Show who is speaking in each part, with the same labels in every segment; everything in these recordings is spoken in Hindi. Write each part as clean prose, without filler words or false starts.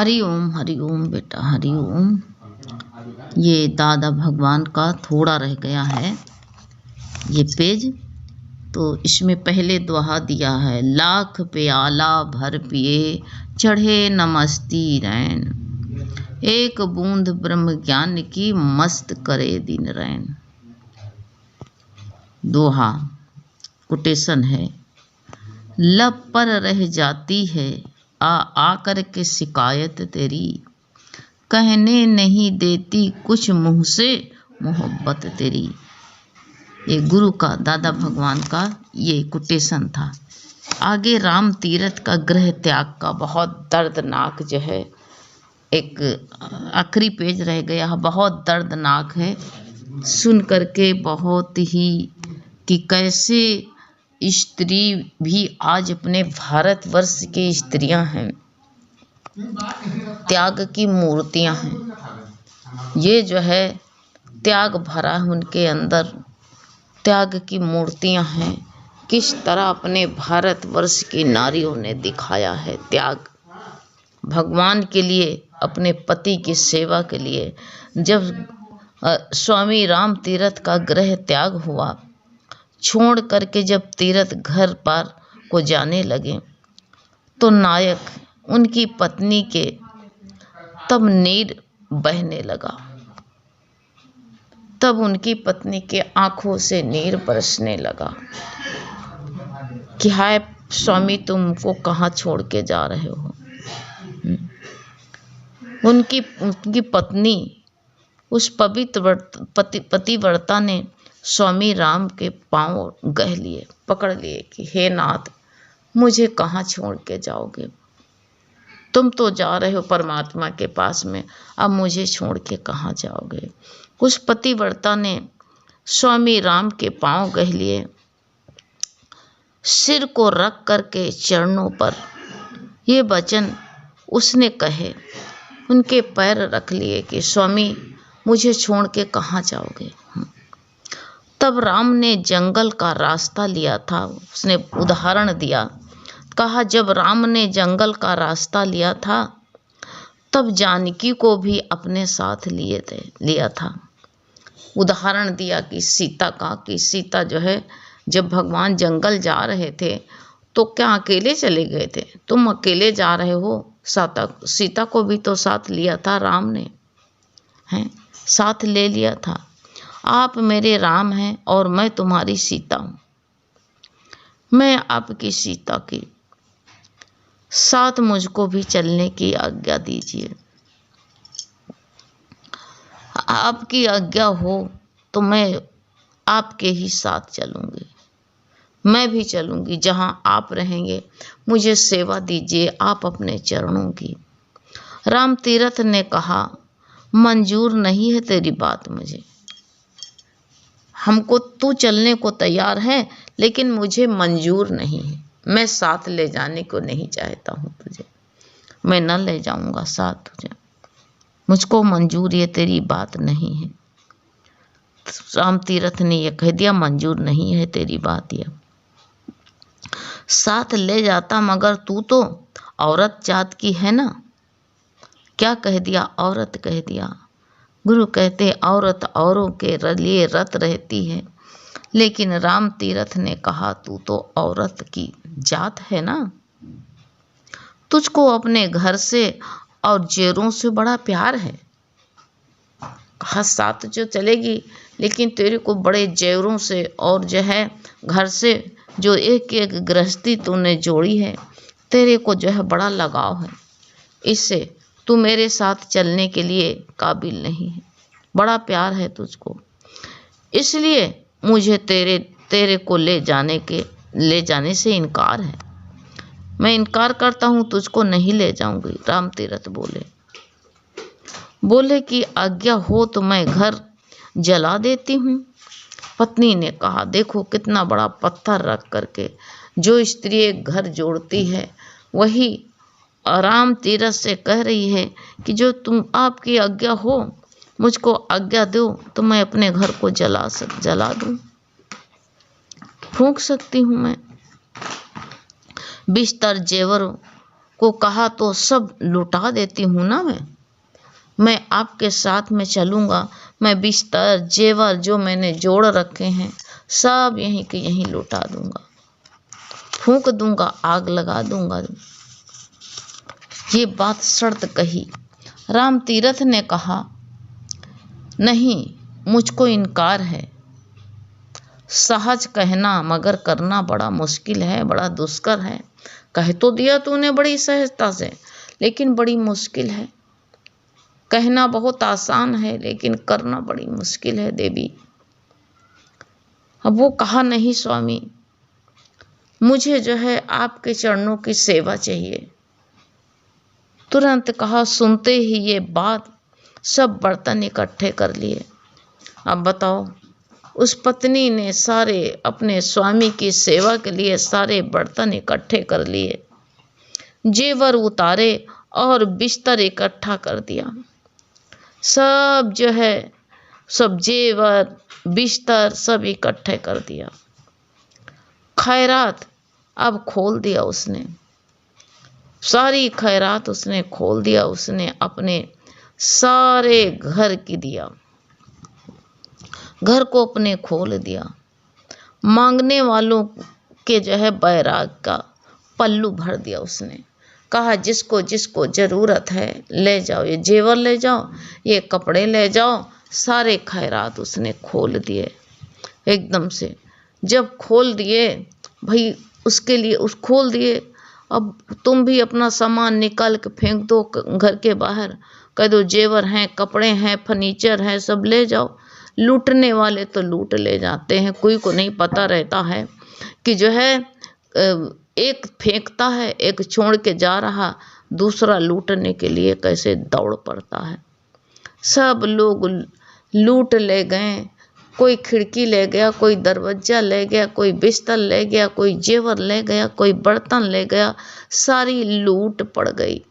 Speaker 1: हरि ओम बेटा, हरि ओम। ये दादा भगवान का थोड़ा रह गया है ये पेज, तो इसमें पहले दोहा दिया है। लाख प्याला भर पिए चढ़े नमस्ती रैन, एक बूंद ब्रह्म ज्ञान की मस्त करे दिन रैन। दोहा कोटेशन है। लब पर रह जाती है आ कर के शिकायत तेरी, कहने नहीं देती कुछ मुँह से मोहब्बत तेरी। ये गुरु का, दादा भगवान का ये कोटेशन था। आगे राम तीरथ का गृह त्याग का बहुत दर्दनाक जो है एक आखिरी पेज रह गया, बहुत दर्दनाक है। सुन करके बहुत ही कि कैसे स्त्री भी आज अपने भारतवर्ष के स्त्रियां हैं, त्याग की मूर्तियां हैं। ये जो है त्याग भरा उनके अंदर, त्याग की मूर्तियां हैं। किस तरह अपने भारतवर्ष की नारियों ने दिखाया है त्याग, भगवान के लिए, अपने पति की सेवा के लिए। जब स्वामी राम तीरथ का गृह त्याग हुआ, छोड़ करके जब तीरथ घर पार को जाने लगे, तो नायक उनकी पत्नी के तब नीर बहने लगा, तब उनकी पत्नी के आंखों से नीर बरसने लगा कि हाय स्वामी तुमको कहाँ छोड़ के जा रहे हो। उनकी पत्नी उस पवित्र पतिव्रता ने स्वामी राम के पांव गह लिए, पकड़ लिए कि हे नाथ मुझे कहाँ छोड़ के जाओगे, तुम तो जा रहे हो परमात्मा के पास में, अब मुझे छोड़ के कहाँ जाओगे। उस पतिव्रता ने स्वामी राम के पांव गह लिए, सिर को रख करके चरणों पर ये वचन उसने कहे, उनके पैर रख लिए कि स्वामी मुझे छोड़ के कहाँ जाओगे। तब राम ने जंगल का रास्ता लिया था, उसने उदाहरण दिया, कहा जब राम ने जंगल का रास्ता लिया था तब जानकी को भी अपने साथ लिया था। उदाहरण दिया कि सीता का, कि सीता जो है जब भगवान जंगल जा रहे थे तो क्या अकेले चले गए थे, तुम अकेले जा रहे हो। सीता को भी तो साथ लिया था राम ने, हैं, साथ ले लिया था। आप मेरे राम हैं और मैं तुम्हारी सीता हूँ, मैं आपकी सीता की साथ, मुझको भी चलने की आज्ञा दीजिए। आपकी आज्ञा हो तो मैं आपके ही साथ चलूँगी, मैं भी चलूँगी जहाँ आप रहेंगे, मुझे सेवा दीजिए आप अपने चरणों की। राम तीरथ ने कहा मंजूर नहीं है तेरी बात मुझे, हमको तू चलने को तैयार है लेकिन मुझे मंजूर नहीं है, मैं साथ ले जाने को नहीं चाहता हूँ तुझे, मैं न ले जाऊँगा साथ तुझे, मुझको मंजूर ये तेरी बात नहीं है। राम तीरथ ने यह कह दिया मंजूर नहीं है तेरी बात, यह साथ ले जाता मगर तू तो औरत जात की है ना। क्या कह दिया, औरत कह दिया। गुरु कहते औरत औरों के लिए रत रहती है, लेकिन राम तीरथ ने कहा तू तो औरत की जात है ना, तुझको अपने घर से और जेरों से बड़ा प्यार है। कहा साथ जो चलेगी लेकिन तेरे को बड़े जेवरों से और जो है घर से जो एक एक गृहस्थी तूने जोड़ी है, तेरे को जो है बड़ा लगाव है, इससे तू मेरे साथ चलने के लिए काबिल नहीं है, बड़ा प्यार है तुझको, इसलिए मुझे तेरे को ले जाने से इनकार है, मैं इनकार करता हूँ, तुझको नहीं ले जाऊंगी। राम तीरथ बोले कि आज्ञा हो तो मैं घर जला देती हूँ। पत्नी ने कहा देखो कितना बड़ा पत्थर रख करके जो स्त्री एक घर जोड़ती है, वही राम तीरथ से कह रही है कि जो तुम आपकी आज्ञा हो, मुझको आज्ञा दो तो मैं अपने घर को जला दूं, फूंक सकती हूँ मैं। बिस्तर जेवर को कहा तो सब लुटा देती हूँ ना मैं आपके साथ में चलूँगा। मैं बिस्तर जेवर जो मैंने जोड़ रखे हैं सब यहीं के यहीं लुटा दूँगा, फूंक दूँगा, आग लगा दूँगा। ये बात शर्त कही। राम तीरथ ने कहा, नहीं, मुझको इनकार है। सहज कहना मगर करना बड़ा मुश्किल है, बड़ा दुष्कर है। कह तो दिया तूने बड़ी सहजता से, लेकिन बड़ी मुश्किल है। कहना बहुत आसान है लेकिन करना बड़ी मुश्किल है देवी। अब वो कहा, नहीं स्वामी, मुझे जो है आपके चरणों की सेवा चाहिए। तुरंत कहा, सुनते ही ये बात सब बर्तन इकट्ठे कर लिए। अब बताओ, उस पत्नी ने सारे अपने स्वामी की सेवा के लिए सारे बर्तन इकट्ठे कर लिए, जेवर उतारे और बिस्तर इकट्ठा कर दिया। सब जो है सब जेवर बिस्तर सब इकट्ठे कर दिया। खैरात अब खोल दिया उसने, सारी खैरात उसने खोल दिया। उसने अपने सारे घर की दिया, घर को अपने खोल दिया। मांगने वालों के जो है बैराग का पल्लू भर दिया उसने। कहा, जिसको जिसको ज़रूरत है ले जाओ, ये जेवर ले जाओ, ये कपड़े ले जाओ। सारे खैरात उसने खोल दिए एकदम से। जब खोल दिए भाई, उसके लिए उस खोल दिए। अब तुम भी अपना सामान निकाल के फेंक दो घर के बाहर, कह दो जेवर हैं, कपड़े हैं, फर्नीचर है, सब ले जाओ। लूटने वाले तो लूट ले जाते हैं, कोई को नहीं पता रहता है कि जो है एक फेंकता है, एक छोड़ के जा रहा, दूसरा लूटने के लिए कैसे दौड़ पड़ता है। सब लोग लूट ले गए, कोई खिड़की ले गया, कोई दरवाजा ले गया, कोई बिस्तर ले गया, कोई जेवर ले गया, कोई बर्तन ले गया। सारी लूट पड़ गई,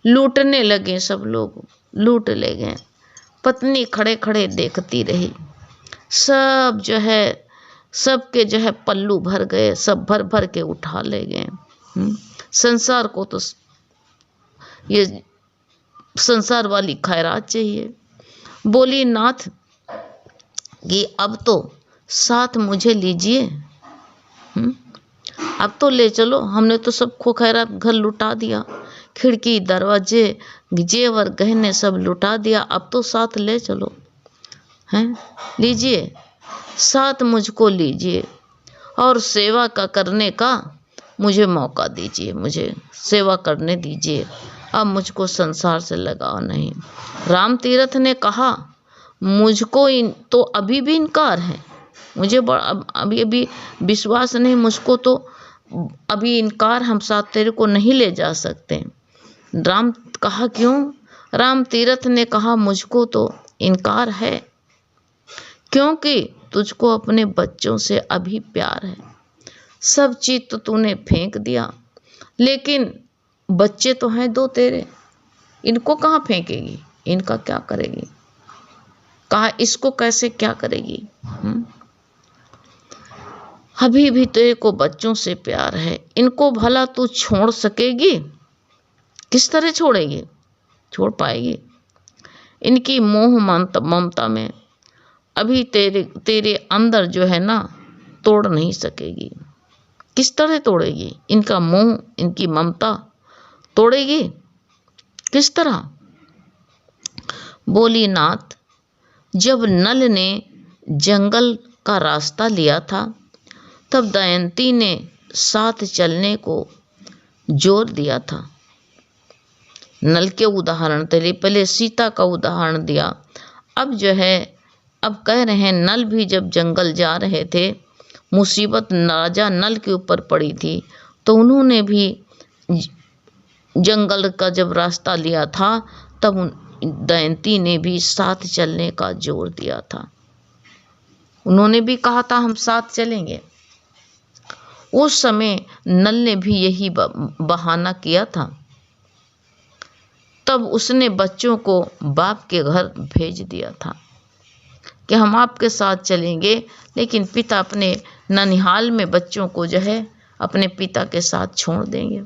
Speaker 1: लूटने लगे, सब लोग लूट ले गए। पत्नी खड़े खड़े देखती रही। सब जो है सबके जो है पल्लू भर गए, सब भर भर के उठा ले गए। संसार को तो ये संसार वाली खैरात चाहिए। बोली, नाथ कि अब तो साथ मुझे लीजिए, अब तो ले चलो, हमने तो सब खो खैरात घर लुटा दिया, खिड़की दरवाजे जेवर गहने सब लुटा दिया, अब तो साथ ले चलो, हैं, लीजिए साथ, मुझको लीजिए और सेवा का करने का मुझे मौका दीजिए, मुझे सेवा करने दीजिए, अब मुझको संसार से लगाव नहीं। राम तीरथ ने कहा, मुझको तो अभी भी इनकार है, मुझे अभी विश्वास नहीं, मुझको तो अभी इनकार, हम साथ तेरे को नहीं ले जा सकते। राम कहा, क्यों? राम तीरथ ने कहा, मुझको तो इनकार है क्योंकि तुझको अपने बच्चों से अभी प्यार है। सब चीज तो तूने फेंक दिया, लेकिन बच्चे तो हैं दो तेरे, इनको कहाँ फेंकेगी, इनका क्या करेगी? कहा, इसको कैसे क्या करेगी? अभी भी तेरे को बच्चों से प्यार है, इनको भला तू छोड़ सकेगी? किस तरह छोड़ेगी? छोड़ पाएगी? इनकी मोह ममता में अभी तेरे अंदर जो है ना तोड़ नहीं सकेगी। किस तरह तोड़ेगी? इनका मोह, इनकी ममता तोड़ेगी किस तरह? बोली, नाथ, जब नल ने जंगल का रास्ता लिया था तब दमयंती ने साथ चलने को जोर दिया था। नल के उदाहरण तेरे पहले सीता का उदाहरण दिया, अब जो है अब कह रहे हैं नल भी जब जंगल जा रहे थे, मुसीबत राजा नल के ऊपर पड़ी थी, तो उन्होंने भी जंगल का जब रास्ता लिया था तब दमयंती ने भी साथ चलने का जोर दिया था। उन्होंने भी कहा था हम साथ चलेंगे। उस समय नल ने भी यही बहाना किया था। तब उसने बच्चों को बाप के घर भेज दिया था कि हम आपके साथ चलेंगे, लेकिन पिता अपने ननिहाल में बच्चों को जो है अपने पिता के साथ छोड़ देंगे।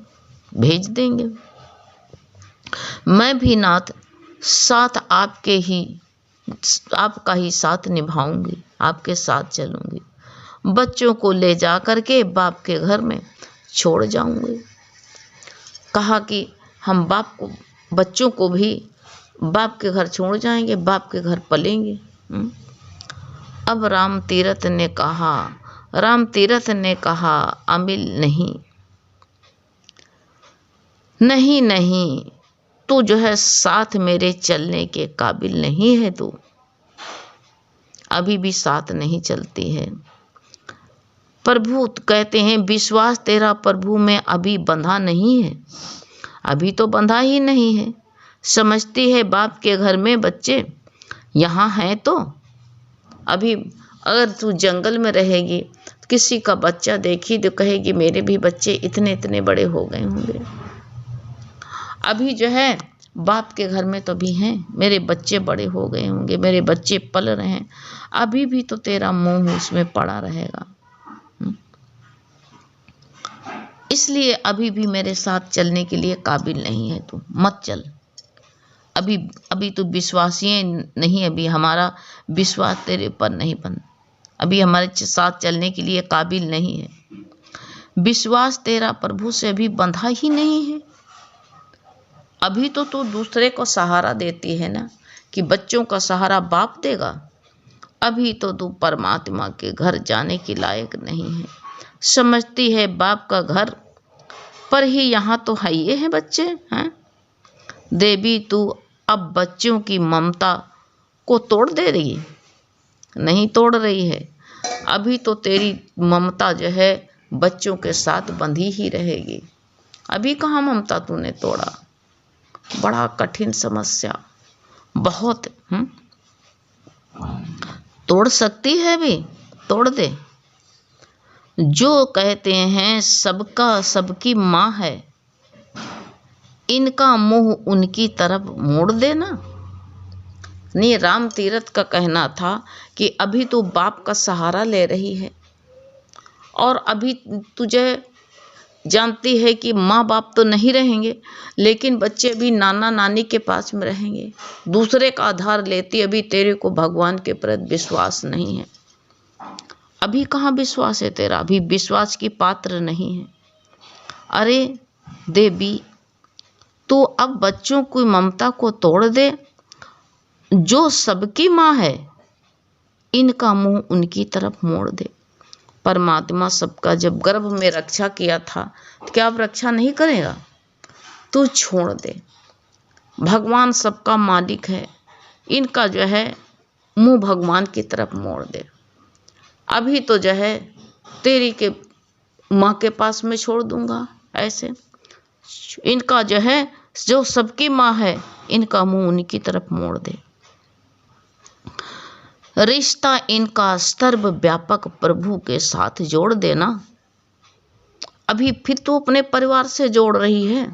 Speaker 1: भेज देंगे। मैं भी नाथ साथ आपका ही साथ निभाऊंगी, आपके साथ चलूंगी। बच्चों को ले जा करके बाप के घर में छोड़ जाऊंगी। कहा कि हम बच्चों को भी बाप के घर छोड़ जाएंगे, बाप के घर पलेंगे। अब राम तीरथ ने कहा अमिल नहीं, नहीं नहीं, तू जो है साथ मेरे चलने के काबिल नहीं है, तू अभी भी साथ नहीं चलती है। प्रभु कहते हैं विश्वास तेरा प्रभु में अभी बंधा नहीं है, अभी तो बंधा ही नहीं है। समझती है बाप के घर में बच्चे यहाँ हैं, तो अभी अगर तू जंगल में रहेगी, किसी का बच्चा देखी तो कहेगी मेरे भी बच्चे इतने इतने बड़े हो गए होंगे। अभी जो है बाप के घर में तो भी हैं, मेरे बच्चे बड़े हो गए होंगे, मेरे बच्चे पल रहे हैं, अभी भी तो तेरा मुंह उसमें पड़ा रहेगा। इसलिए अभी भी मेरे साथ चलने के लिए काबिल नहीं है, तू मत चल। अभी तू विश्वासी नहीं, अभी हमारा विश्वास तेरे ऊपर नहीं बन, अभी हमारे साथ चलने के लिए काबिल नहीं है। विश्वास तेरा प्रभु से अभी बंधा ही नहीं है। अभी तो तू दूसरे को सहारा देती है ना, कि बच्चों का सहारा बाप देगा। अभी तो तू परमात्मा के घर जाने के लायक नहीं है। समझती है बाप का घर पर ही यहाँ तो है, ये है बच्चे हैं। देवी तू अब बच्चों की ममता को तोड़ दे रही है, नहीं तोड़ रही है। अभी तो तेरी ममता जो है बच्चों के साथ बंधी ही रहेगी। अभी कहाँ ममता तूने तोड़ा। बड़ा कठिन समस्या, बहुत तोड़ सकती है भी, तोड़ दे। जो कहते हैं सबकी माँ है, इनका मुंह उनकी तरफ मोड़ देना। नहीं, राम तीरथ का कहना था कि अभी तो बाप का सहारा ले रही है, और अभी तुझे जानती है कि माँ बाप तो नहीं रहेंगे, लेकिन बच्चे भी नाना नानी के पास में रहेंगे। दूसरे का आधार लेती, अभी तेरे को भगवान के प्रति विश्वास नहीं है। अभी कहाँ विश्वास है तेरा, अभी विश्वास की पात्र नहीं है। अरे देवी तू अब बच्चों की ममता को तोड़ दे। जो सबकी माँ है, इनका मुंह उनकी तरफ मोड़ दे। परमात्मा सबका जब गर्भ में रक्षा किया था, तो क्या अब रक्षा नहीं करेगा। तू छोड़ दे। भगवान सबका मालिक है, इनका जो है मुंह भगवान की तरफ मोड़ दे। अभी तो जो है तेरी के माँ के पास में छोड़ दूंगा। ऐसे इनका जो है, जो सबकी माँ है, इनका मुंह उनकी तरफ मोड़ दे। रिश्ता इनका सर्व व्यापक प्रभु के साथ जोड़ देना। अभी फिर तो अपने परिवार से जोड़ रही है,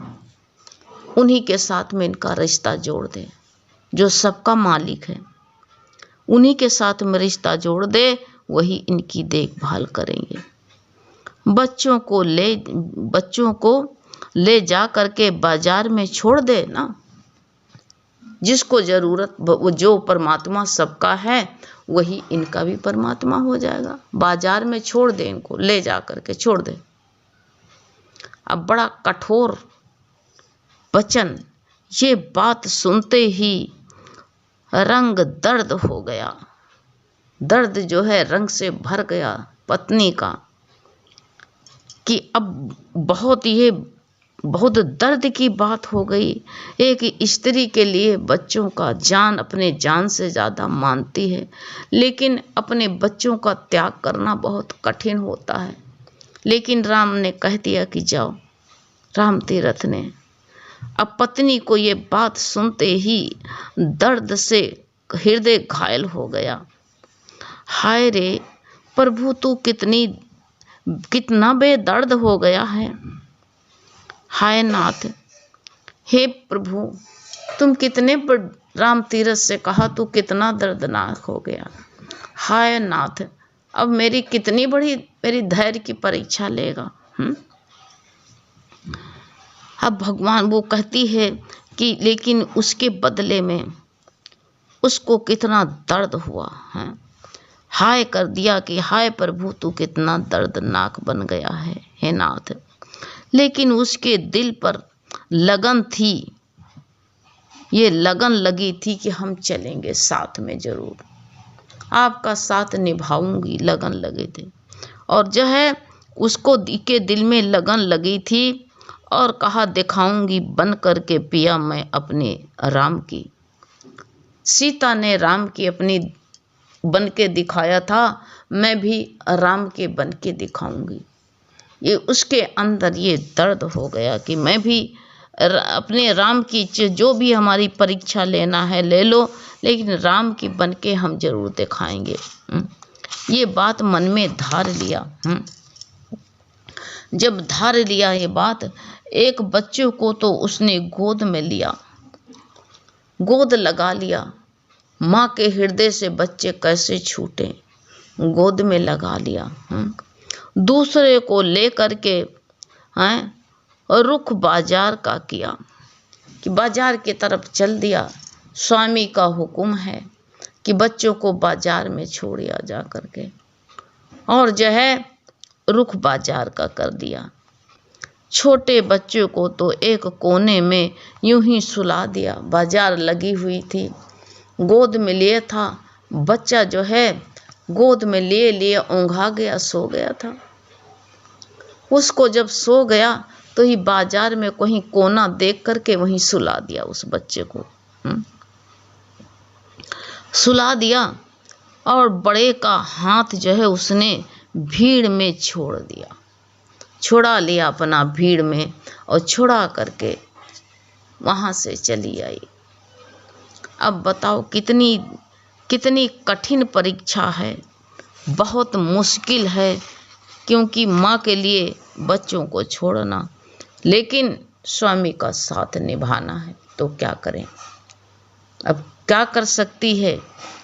Speaker 1: उन्हीं के साथ में इनका रिश्ता जोड़ दे। जो सबका मालिक है, उन्हीं के साथ में रिश्ता जोड़ दे, वही इनकी देखभाल करेंगे। बच्चों को ले जा करके बाजार में छोड़ दे ना। जिसको जरूरत, जो परमात्मा सबका है, वही इनका भी परमात्मा हो जाएगा। बाजार में छोड़ दे, इनको ले जा करके छोड़ दे। अब बड़ा कठोर वचन, ये बात सुनते ही रंग दर्द हो गया। दर्द जो है रंग से भर गया पत्नी का, कि अब बहुत दर्द की बात हो गई। एक स्त्री के लिए बच्चों का जान अपने जान से ज़्यादा मानती है, लेकिन अपने बच्चों का त्याग करना बहुत कठिन होता है। लेकिन राम ने कह दिया कि जाओ। राम तीरथ ने अब पत्नी को ये बात सुनते ही दर्द से हृदय घायल हो गया। हाय रे प्रभु, तू कितना बेदर्द हो गया है। हाय नाथ, हे प्रभु तुम कितने, राम तीरथ से कहा तू कितना दर्दनाक हो गया। हाय नाथ, अब मेरी कितनी बड़ी मेरी धैर्य की परीक्षा लेगा। अब भगवान वो कहती है कि लेकिन उसके बदले में उसको कितना दर्द हुआ है। हाय कर दिया कि हाय प्रभु तू कितना दर्दनाक बन गया है हे नाथ। लेकिन उसके दिल पर लगन थी, ये लगन लगी थी कि हम चलेंगे साथ में, जरूर आपका साथ निभाऊंगी, लगन लगे थे। और जो है उसको के दिल में लगन लगी थी और कहा दिखाऊंगी बन करके पिया मैं अपने राम की। सीता ने राम की अपनी बन के दिखाया था, मैं भी राम के बन के दिखाऊंगी। ये उसके अंदर ये दर्द हो गया कि मैं भी अपने राम की जो भी हमारी परीक्षा लेना है ले लो, लेकिन राम की बन के हम जरूर दिखाएंगे। ये बात मन में धार लिया। जब धार लिया ये बात, एक बच्चे को तो उसने गोद में लिया, गोद लगा लिया। माँ के हृदय से बच्चे कैसे छूटे, गोद में लगा लिया। दूसरे को ले करके हैं और रुख बाजार का किया कि बाजार की तरफ चल दिया। स्वामी का हुक्म है कि बच्चों को बाजार में छोड़िया जा करके, और जो है रुख बाजार का कर दिया। छोटे बच्चे को तो एक कोने में यूं ही सुला दिया। बाजार लगी हुई थी, गोद में लिए था बच्चा, जो है गोद में लिए लिए ऊँघा गया, सो गया था। उसको जब सो गया तो ही बाजार में कहीं कोना देख करके वहीं सुला दिया उस बच्चे को। सुला दिया और बड़े का हाथ जो है उसने भीड़ में छोड़ दिया, छुड़ा लिया अपना भीड़ में, और छुड़ा करके वहाँ से चली आई। अब बताओ कितनी कितनी कठिन परीक्षा है, बहुत मुश्किल है, क्योंकि माँ के लिए बच्चों को छोड़ना, लेकिन स्वामी का साथ निभाना है। तो क्या करें, अब क्या कर सकती है,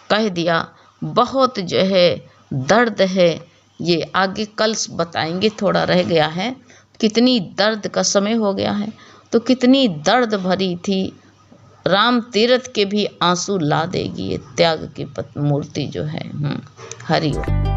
Speaker 1: कह दिया। बहुत जो है दर्द है, ये आगे कल बताएंगे, थोड़ा रह गया है। कितनी दर्द का समय हो गया है, तो कितनी दर्द भरी थी। राम तीरथ के भी आंसू ला देगी ये त्याग की मूर्ति जो है। हरि ओम।